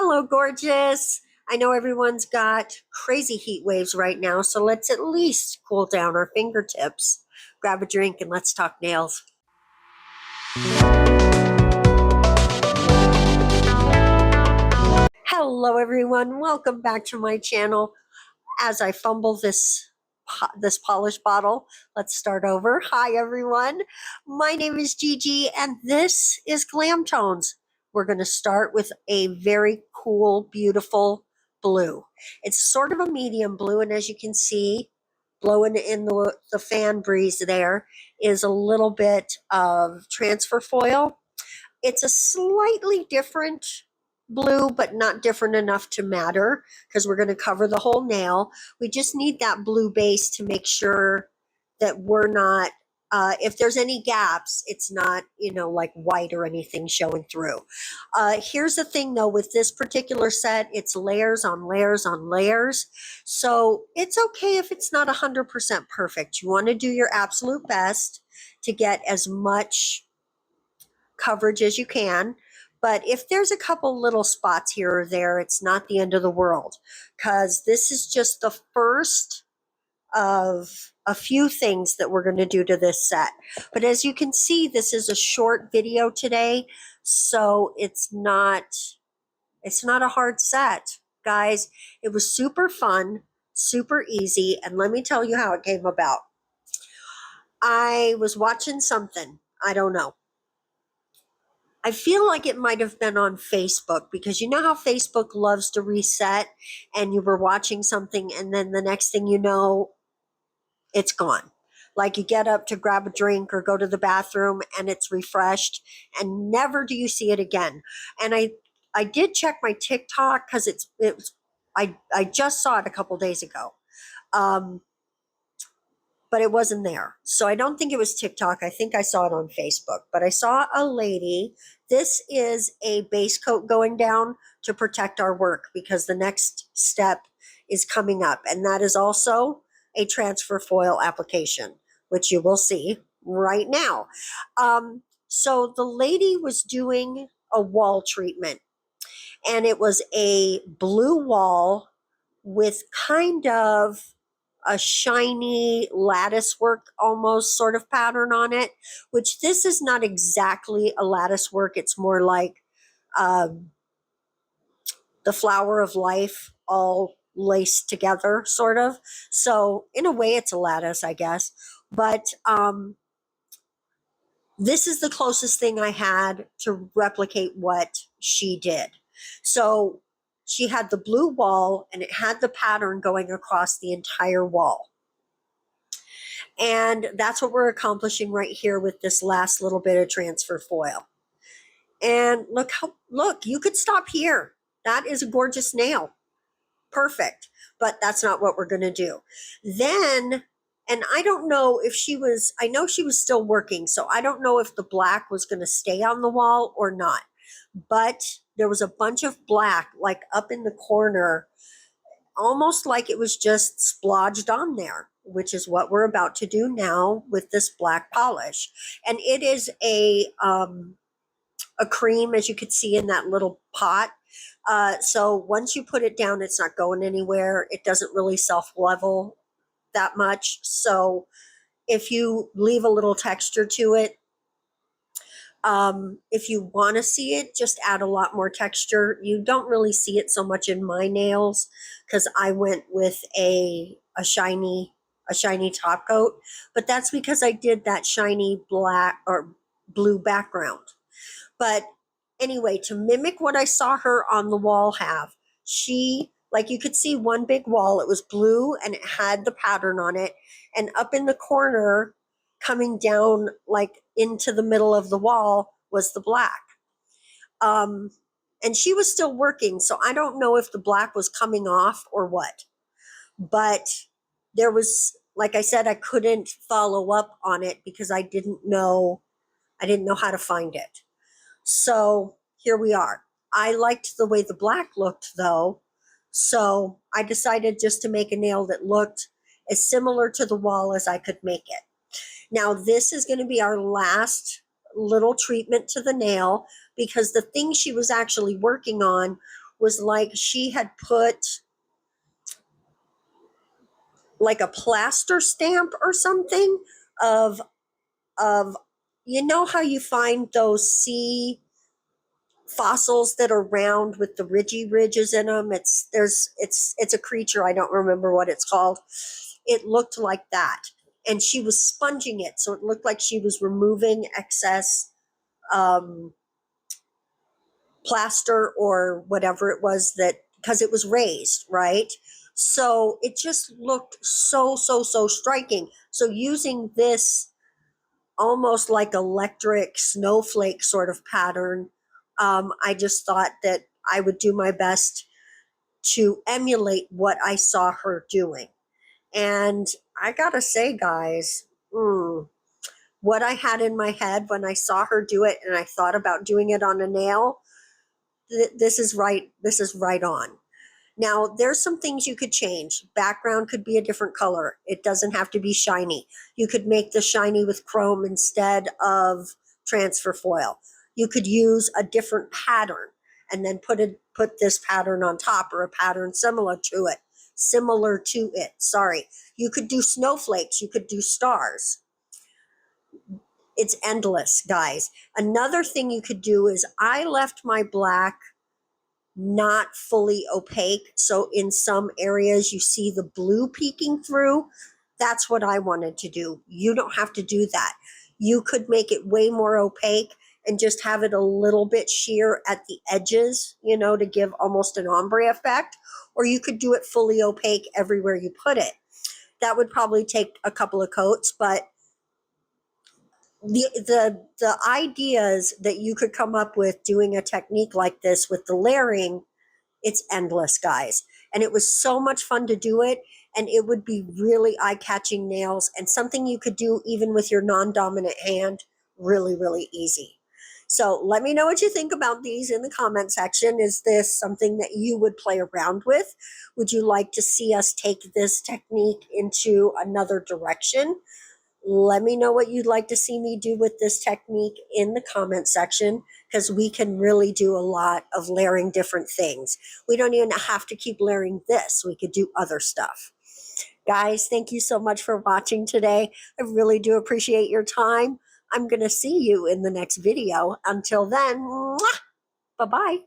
Hello, gorgeous. I know everyone's got crazy heat waves right now, so let's at least cool down our fingertips. Grab a drink and let's talk nails. Hello, everyone. Welcome back to my channel. As I fumble this polished bottle, let's start over. Hi, everyone. My name is Gigi, and this is Glam Tones. We're going to start with a very cool, beautiful blue. It's sort of a medium blue, and as you can see, blowing in the fan breeze there is a little bit of transfer foil. It's a slightly different blue, but not different enough to matter because we're going to cover the whole nail. We just need that blue base to make sure that we're not, if there's any gaps, it's not, like white or anything showing through. Here's the thing though, with this particular set, it's layers on layers on layers. So it's okay if it's not 100% perfect. You want to do your absolute best to get as much coverage as you can. But if there's a couple little spots here or there, it's not the end of the world, because this is just the first of a few things that we're going to do to this set. But as you can see, this is a short video today, so it's not a hard set, guys. It was super fun, super easy, and let me tell you how it came about. I was watching something, I don't know. I feel like it might have been on Facebook, because you know how Facebook loves to reset, and you were watching something and then the next thing you know, it's gone. Like you get up to grab a drink or go to the bathroom and it's refreshed and never do you see it again. And I did check my TikTok because I just saw it a couple days ago. But it wasn't there. So I don't think it was TikTok. I think I saw it on Facebook. But I saw a lady. This is a base coat going down to protect our work, because the next step is coming up. And that is also a transfer foil application, which you will see right now. So the lady was doing a wall treatment. And it was a blue wall with kind of a shiny lattice work almost sort of pattern on it, which this is not exactly a lattice work. It's more like the flower of life all laced together, sort of. So in a way, it's a lattice, I guess. But this is the closest thing I had to replicate what she did. So she had the blue wall and it had the pattern going across the entire wall. And that's what we're accomplishing right here with this last little bit of transfer foil. And look, you could stop here. That is a gorgeous nail. Perfect. But that's not what we're going to do. Then, and I don't know if I know she was still working, so I don't know if the black was going to stay on the wall or not. But there was a bunch of black, like up in the corner, almost like it was just splodged on there, which is what we're about to do now with this black polish. And it is a cream, as you could see in that little pot. So once you put it down, it's not going anywhere. It doesn't really self-level that much. So if you leave a little texture to it, if you want to see it, just add a lot more texture. You don't really see it so much in my nails because I went with a shiny top coat, but that's because I did that shiny black or blue background. But anyway, to mimic what I saw her on the wall have, like you could see one big wall, it was blue and it had the pattern on it, and up in the corner coming down like into the middle of the wall was the black. And she was still working, so I don't know if the black was coming off or what. But there was, like I said, I couldn't follow up on it because I didn't know how to find it. So here we are. I liked the way the black looked though, so I decided just to make a nail that looked as similar to the wall as I could make it. Now this is going to be our last little treatment to the nail, because the thing she was actually working on was like she had put like a plaster stamp or something of you know how you find those sea fossils that are round with the ridgy ridges in them. It's a creature, I don't remember what it's called. It looked like that, and she was sponging it, so it looked like she was removing excess um, plaster or whatever it was, that because it was raised, right? So it just looked so striking. So using this almost like electric snowflake sort of pattern, I just thought that I would do my best to emulate what I saw her doing. And I gotta say, guys, what I had in my head when I saw her do it and I thought about doing it on a nail, this is right. This is right on. Now, there's some things you could change. Background could be a different color. It doesn't have to be shiny. You could make the shiny with chrome instead of transfer foil. You could use a different pattern and then put this pattern on top, or a pattern similar to it. Sorry. You could do snowflakes. You could do stars. It's endless, guys. Another thing you could do is I left my black not fully opaque. So in some areas you see the blue peeking through. That's what I wanted to do. You don't have to do that. You could make it way more opaque and just have it a little bit sheer at the edges, to give almost an ombre effect. Or you could do it fully opaque everywhere you put it. That would probably take a couple of coats, but the ideas that you could come up with doing a technique like this with the layering, it's endless, guys. And it was so much fun to do it. And it would be really eye-catching nails, and something you could do even with your non-dominant hand, really, really easy. So let me know what you think about these in the comment section. Is this something that you would play around with? Would you like to see us take this technique into another direction? Let me know what you'd like to see me do with this technique in the comment section, because we can really do a lot of layering different things. We don't even have to keep layering this. We could do other stuff. Guys, thank you so much for watching today. I really do appreciate your time. I'm going to see you in the next video. Until then, bye-bye.